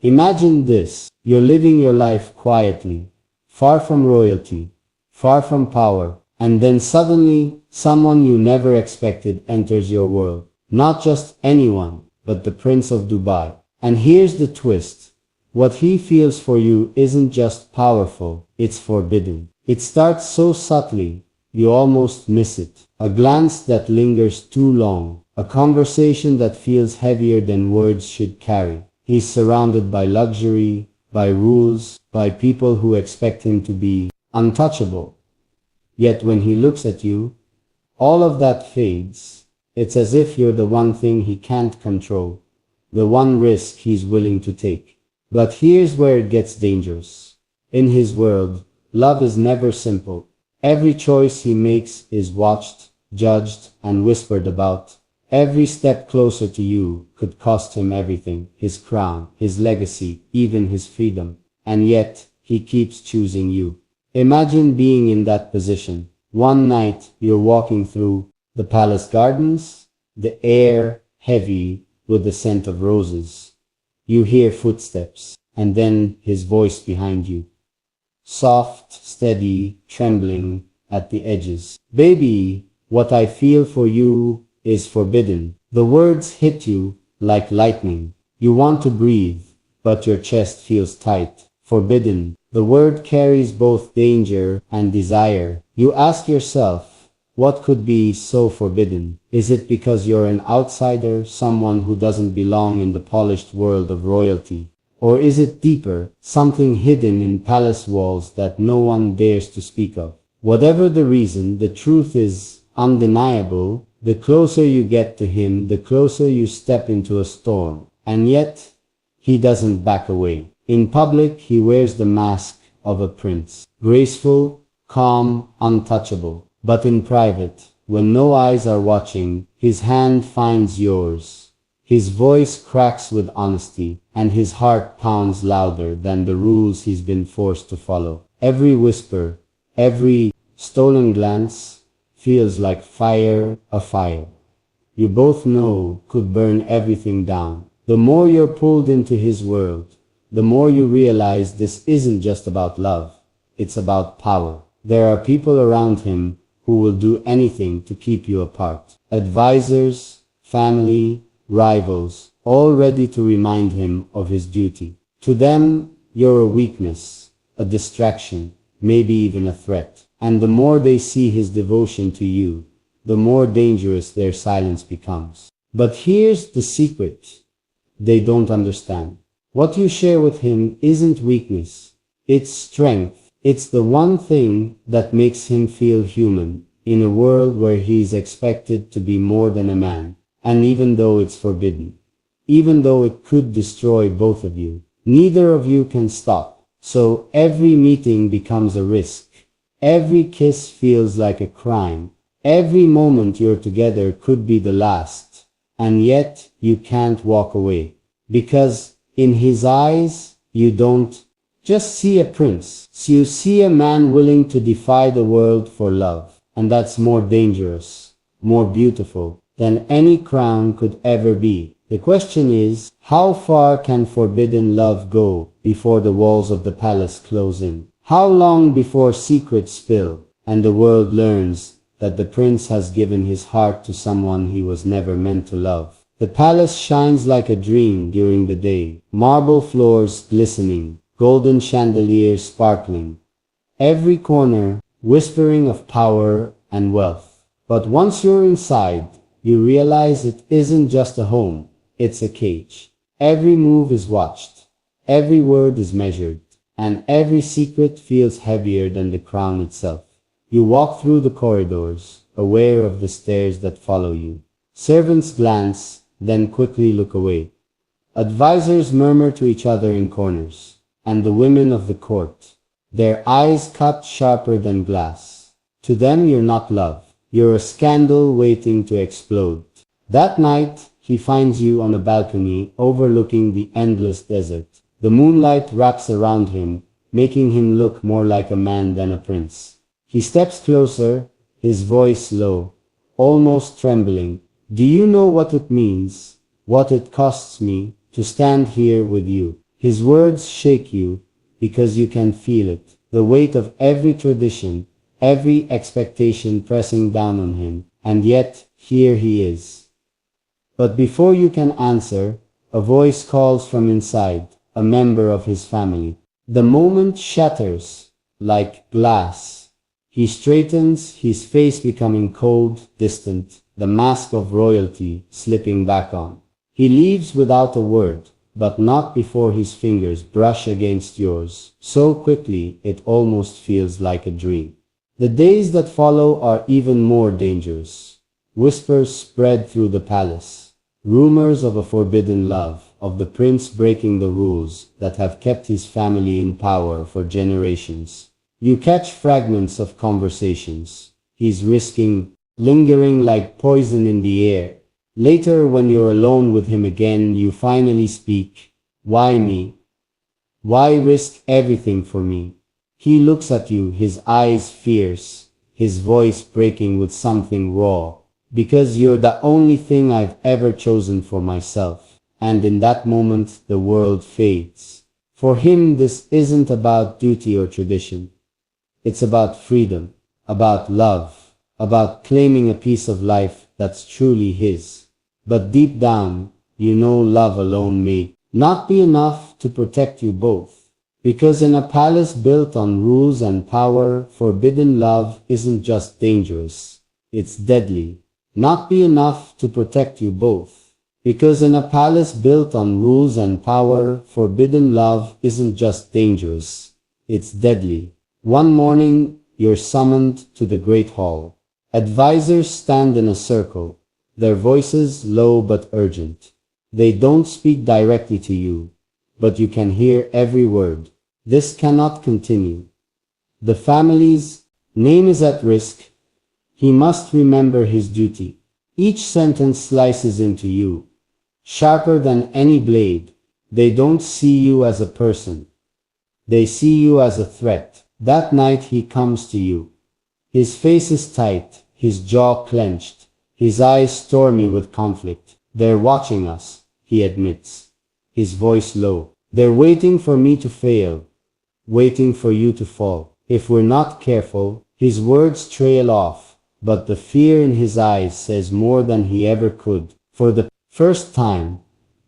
Imagine this. You're living your life quietly, far from royalty, far from power, and then suddenly, someone you never expected enters your world. Not just anyone, but the Prince of Dubai. And here's the twist. What he feels for you isn't just powerful, it's forbidden. It starts so subtly, you almost miss it. A glance that lingers too long, a conversation that feels heavier than words should carry. He's surrounded by luxury, by rules, by people who expect him to be untouchable. Yet when he looks at you, all of that fades. It's as if you're the one thing he can't control, the one risk he's willing to take. But here's where it gets dangerous. In his world, love is never simple. Every choice he makes is watched, judged, and whispered about. Every step closer to you could cost him everything, his crown, his legacy, even his freedom. And yet, he keeps choosing you. Imagine being in that position. One night, you're walking through the palace gardens, the air heavy with the scent of roses. You hear footsteps, and then his voice behind you. Soft, steady, trembling at the edges. Baby, what I feel for you is forbidden. The words hit you like lightning. You want to breathe, but your chest feels tight. Forbidden. The word carries both danger and desire. You ask yourself, what could be so forbidden? Is it because you're an outsider, someone who doesn't belong in the polished world of royalty? Or is it deeper, something hidden in palace walls that no one dares to speak of? Whatever the reason, the truth is undeniable. The closer you get to him, the closer you step into a storm. And yet, he doesn't back away. In public, he wears the mask of a prince. Graceful, calm, untouchable. But in private, when no eyes are watching, his hand finds yours. His voice cracks with honesty, and his heart pounds louder than the rules he's been forced to follow. Every whisper, every stolen glance, feels like a fire you both know could burn everything down. The more you're pulled into his world, the more you realize this isn't just about love, it's about power. There are people around him who will do anything to keep you apart. Advisors, family, rivals, all ready to remind him of his duty. To them, you're a weakness, a distraction, maybe even a threat. And the more they see his devotion to you, the more dangerous their silence becomes. But here's the secret they don't understand. What you share with him isn't weakness, it's strength. It's the one thing that makes him feel human in a world where he's expected to be more than a man. And even though it's forbidden, even though it could destroy both of you, neither of you can stop. So every meeting becomes a risk. Every kiss feels like a crime. Every moment you're together could be the last. And yet you can't walk away. Because in his eyes, you don't just see a prince. You see a man willing to defy the world for love. And that's more dangerous, more beautiful than any crown could ever be. The question is, how far can forbidden love go before the walls of the palace close in? How long before secrets spill and the world learns that the prince has given his heart to someone he was never meant to love? The palace shines like a dream during the day, marble floors glistening, golden chandeliers sparkling, every corner whispering of power and wealth. But once you're inside, you realize it isn't just a home, it's a cage. Every move is watched, every word is measured, and every secret feels heavier than the crown itself. You walk through the corridors, aware of the stares that follow you. Servants glance, then quickly look away. Advisors murmur to each other in corners, and the women of the court, their eyes cut sharper than glass. To them you're not love, you're a scandal waiting to explode. That night, he finds you on a balcony overlooking the endless desert. The moonlight wraps around him, making him look more like a man than a prince. He steps closer, his voice low, almost trembling. Do you know what it means, what it costs me to stand here with you? His words shake you because you can feel it, the weight of every tradition, every expectation pressing down on him, and yet here he is. But before you can answer, a voice calls from inside, a member of his family. The moment shatters like glass. He straightens, his face becoming cold, distant, the mask of royalty slipping back on. He leaves without a word, but not before his fingers brush against yours, so quickly it almost feels like a dream. The days that follow are even more dangerous. Whispers spread through the palace. Rumors of a forbidden love, of the prince breaking the rules that have kept his family in power for generations. You catch fragments of conversations. He's risking, lingering like poison in the air. Later, when you're alone with him again, you finally speak. Why me? Why risk everything for me? He looks at you, his eyes fierce, his voice breaking with something raw. Because you're the only thing I've ever chosen for myself. And in that moment, the world fades. For him, this isn't about duty or tradition. It's about freedom, about love, about claiming a piece of life that's truly his. But deep down, you know love alone may not be enough to protect you both. Because in a palace built on rules and power, forbidden love isn't just dangerous, it's deadly. Not be enough to protect you both. Because in a palace built on rules and power, forbidden love isn't just dangerous, it's deadly. One morning, you're summoned to the great hall. Advisors stand in a circle, their voices low but urgent. They don't speak directly to you, but you can hear every word. This cannot continue. The family's name is at risk. He must remember his duty. Each sentence slices into you, sharper than any blade. They don't see you as a person. They see you as a threat. That night he comes to you. His face is tight, his jaw clenched, his eyes stormy with conflict. They're watching us, he admits, his voice low. They're waiting for me to fail, waiting for you to fall. If we're not careful, his words trail off. But the fear in his eyes says more than he ever could. For the first time,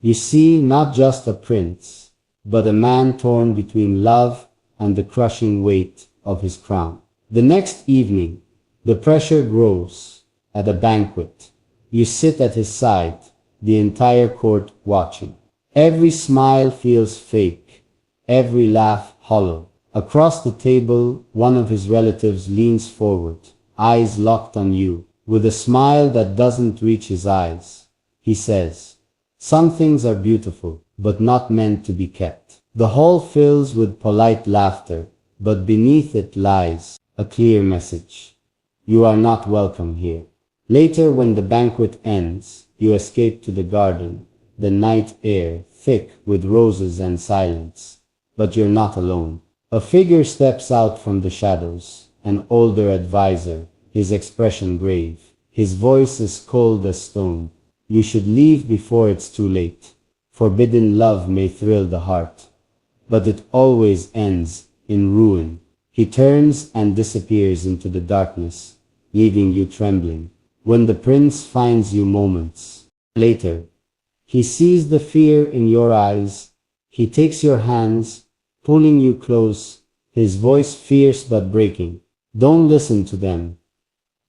you see not just a prince, but a man torn between love and the crushing weight of his crown. The next evening, the pressure grows. At a banquet, you sit at his side, the entire court watching. Every smile feels fake, every laugh hollow. Across the table, one of his relatives leans forward, eyes locked on you, with a smile that doesn't reach his eyes. He says, "Some things are beautiful, but not meant to be kept." The hall fills with polite laughter, but beneath it lies a clear message. You are not welcome here. Later, when the banquet ends, you escape to the garden, the night air thick with roses and silence. But you're not alone. A figure steps out from the shadows, an older advisor, his expression grave, his voice as cold as stone. You should leave before it's too late. Forbidden love may thrill the heart, but it always ends in ruin. He turns and disappears into the darkness, leaving you trembling. When the prince finds you moments later, he sees the fear in your eyes. He takes your hands, pulling you close, his voice fierce but breaking. Don't listen to them.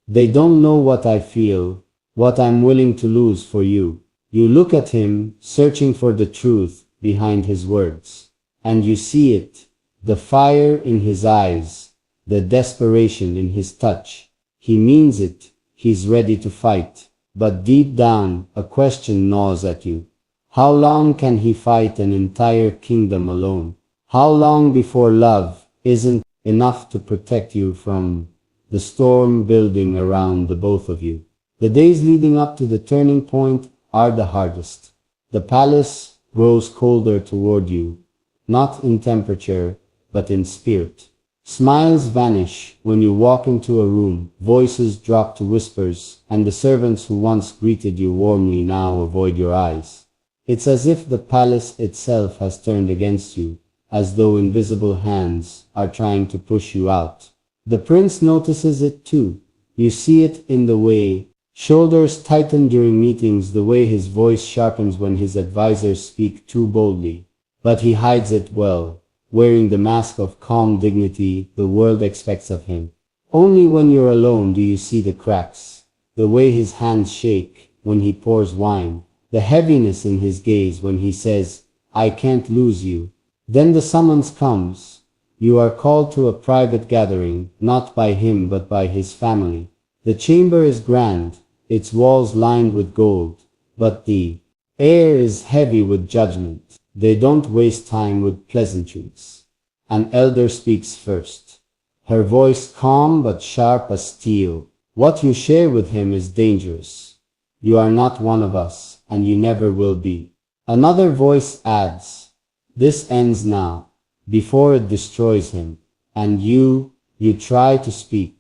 They don't know what I feel, what I'm willing to lose for you. You look at him, searching for the truth behind his words. And you see it, the fire in his eyes, the desperation in his touch. He means it, he's ready to fight. But deep down, a question gnaws at you. How long can he fight an entire kingdom alone? How long before love isn't enough to protect you from the storm building around the both of you? The days leading up to the turning point are the hardest. The palace grows colder toward you, not in temperature, but in spirit. Smiles vanish when you walk into a room, voices drop to whispers, and the servants who once greeted you warmly now avoid your eyes. It's as if the palace itself has turned against you, as though invisible hands are trying to push you out. The prince notices it too. You see it in the way shoulders tighten during meetings, the way his voice sharpens when his advisors speak too boldly. But he hides it well, wearing the mask of calm dignity the world expects of him. Only when you're alone do you see the cracks, the way his hands shake when he pours wine, the heaviness in his gaze when he says, "I can't lose you." Then the summons comes. You are called to a private gathering, not by him but by his family. The chamber is grand, its walls lined with gold, but the air is heavy with judgment. They don't waste time with pleasantries. An elder speaks first, her voice calm but sharp as steel. What you share with him is dangerous. You are not one of us, and you never will be. Another voice adds, "This ends now, before it destroys him." And you try to speak,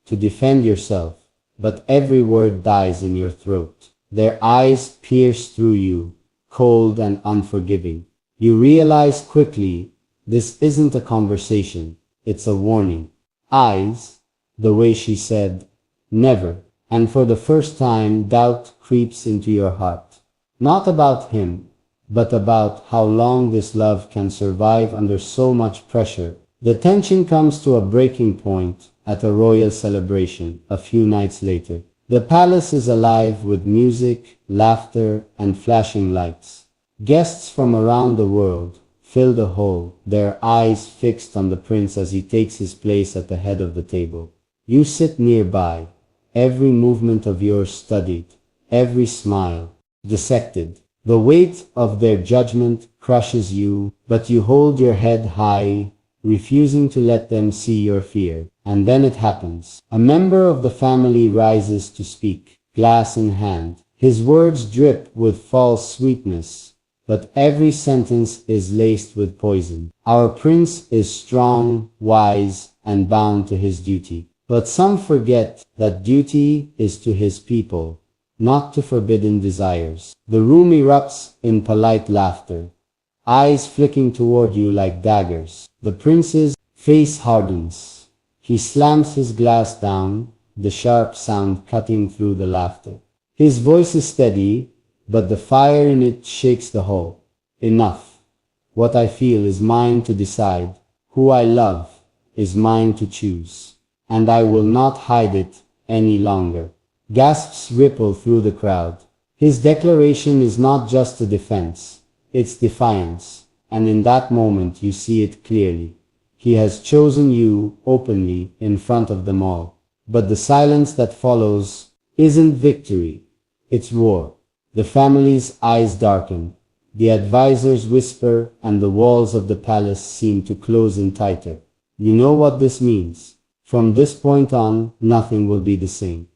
to defend yourself, but every word dies in your throat. Their eyes pierce through you, cold and unforgiving. You realize quickly, this isn't a conversation, it's a warning. Eyes, the way she said, "Never." And for the first time, doubt creeps into your heart. Not about him, but about how long this love can survive under so much pressure. The tension comes to a breaking point at a royal celebration a few nights later. The palace is alive with music, laughter, and flashing lights. Guests from around the world fill the hall, their eyes fixed on the prince as he takes his place at the head of the table. You sit nearby, every movement of yours studied, every smile dissected. The weight of their judgment crushes you, but you hold your head high, refusing to let them see your fear. And then it happens. A member of the family rises to speak, glass in hand. His words drip with false sweetness, but every sentence is laced with poison. Our prince is strong, wise, and bound to his duty. But some forget that duty is to his people, not to forbidden desires. The room erupts in polite laughter, eyes flicking toward you like daggers. The prince's face hardens. He slams his glass down, the sharp sound cutting through the laughter. His voice is steady, but the fire in it shakes the hall. Enough. What I feel is mine to decide. Who I love is mine to choose. And I will not hide it any longer. Gasps ripple through the crowd. His declaration is not just a defense, it's defiance. And in that moment you see it clearly. He has chosen you openly in front of them all. But the silence that follows isn't victory, it's war. The family's eyes darken, the advisors whisper, and the walls of the palace seem to close in tighter. You know what this means. From this point on, nothing will be the same.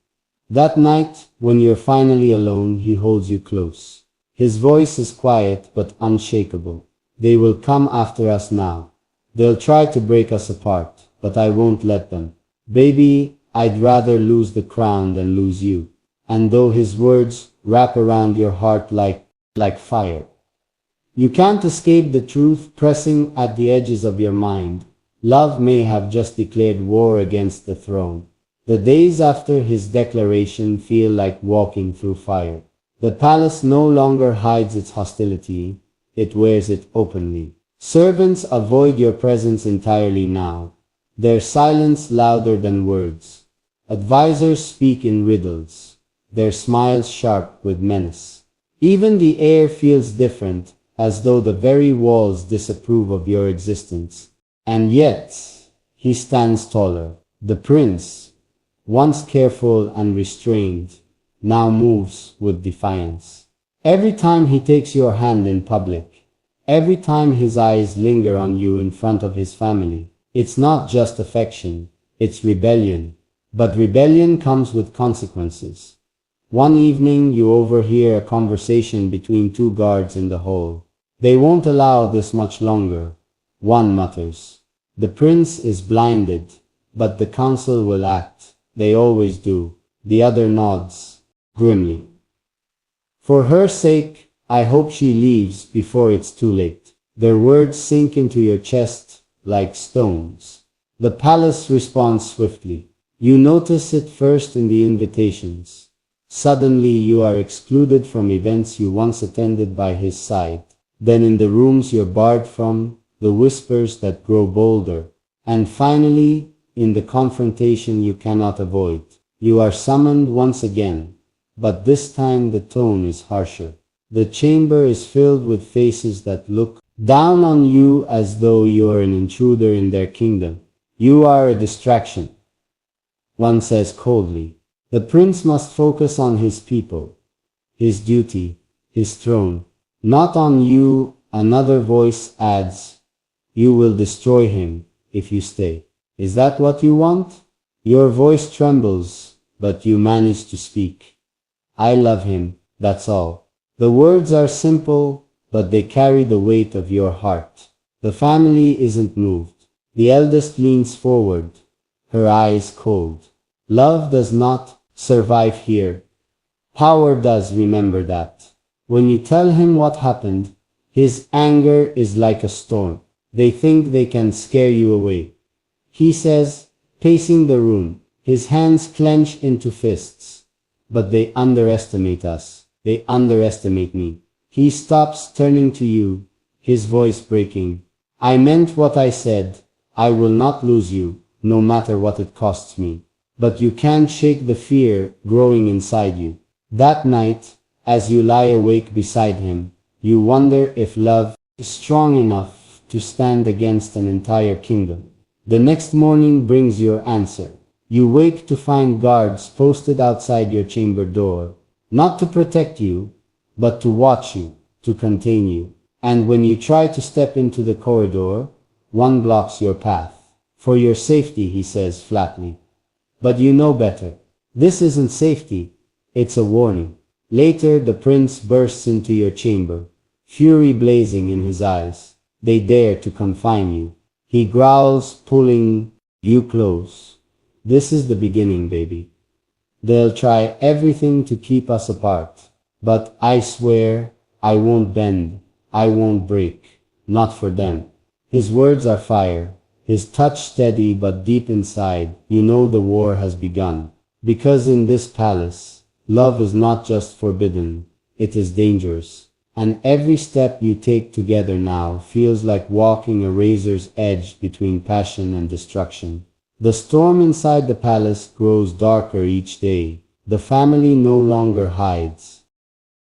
That night, when you're finally alone, he holds you close. His voice is quiet but unshakable. They will come after us now. They'll try to break us apart, but I won't let them. Baby, I'd rather lose the crown than lose you. And though his words wrap around your heart like fire, you can't escape the truth pressing at the edges of your mind. Love may have just declared war against the throne. The days after his declaration feel like walking through fire. The palace no longer hides its hostility, it wears it openly. Servants avoid your presence entirely now, their silence louder than words. Advisors speak in riddles, their smiles sharp with menace. Even the air feels different, as though the very walls disapprove of your existence. And yet, he stands taller. The prince, once careful and restrained, now moves with defiance. Every time he takes your hand in public, every time his eyes linger on you in front of his family, it's not just affection, it's rebellion. But rebellion comes with consequences. One evening you overhear a conversation between two guards in the hall. They won't allow this much longer, one mutters. The prince is blinded, but the council will act. They always do. The other nods, grimly. For her sake, I hope she leaves before it's too late. Their words sink into your chest like stones. The palace responds swiftly. You notice it first in the invitations. Suddenly you are excluded from events you once attended by his side. Then in the rooms you're barred from, the whispers that grow bolder. And finally, in the confrontation you cannot avoid, you are summoned once again. But this time the tone is harsher. The chamber is filled with faces that look down on you as though you are an intruder in their kingdom. You are a distraction, one says coldly. The prince must focus on his people, his duty, his throne, not on you, another voice adds. You will destroy him if you stay. Is that what you want? Your voice trembles, but you manage to speak. I love him, that's all. The words are simple, but they carry the weight of your heart. The family isn't moved. The eldest leans forward, her eyes cold. Love does not survive here. Power does, remember that. When you tell him what happened, his anger is like a storm. They think they can scare you away. He says, pacing the room, his hands clench into fists. But they underestimate us. They underestimate me. He stops, turning to you, his voice breaking. I meant what I said. I will not lose you, no matter what it costs me. But you can't shake the fear growing inside you. That night, as you lie awake beside him, you wonder if love is strong enough to stand against an entire kingdom. The next morning brings your answer. You wake to find guards posted outside your chamber door, not to protect you, but to watch you, to contain you. And when you try to step into the corridor, one blocks your path. For your safety, he says flatly. But you know better. This isn't safety, it's a warning. Later the prince bursts into your chamber, fury blazing in his eyes. They dare to confine you. He growls, pulling you close. This is the beginning, baby. They'll try everything to keep us apart. But I swear, I won't bend, I won't break. Not for them. His words are fire, his touch steady, but deep inside, you know the war has begun. Because in this palace, love is not just forbidden, it is dangerous. And every step you take together now feels like walking a razor's edge between passion and destruction. The storm inside the palace grows darker each day. The family no longer hides.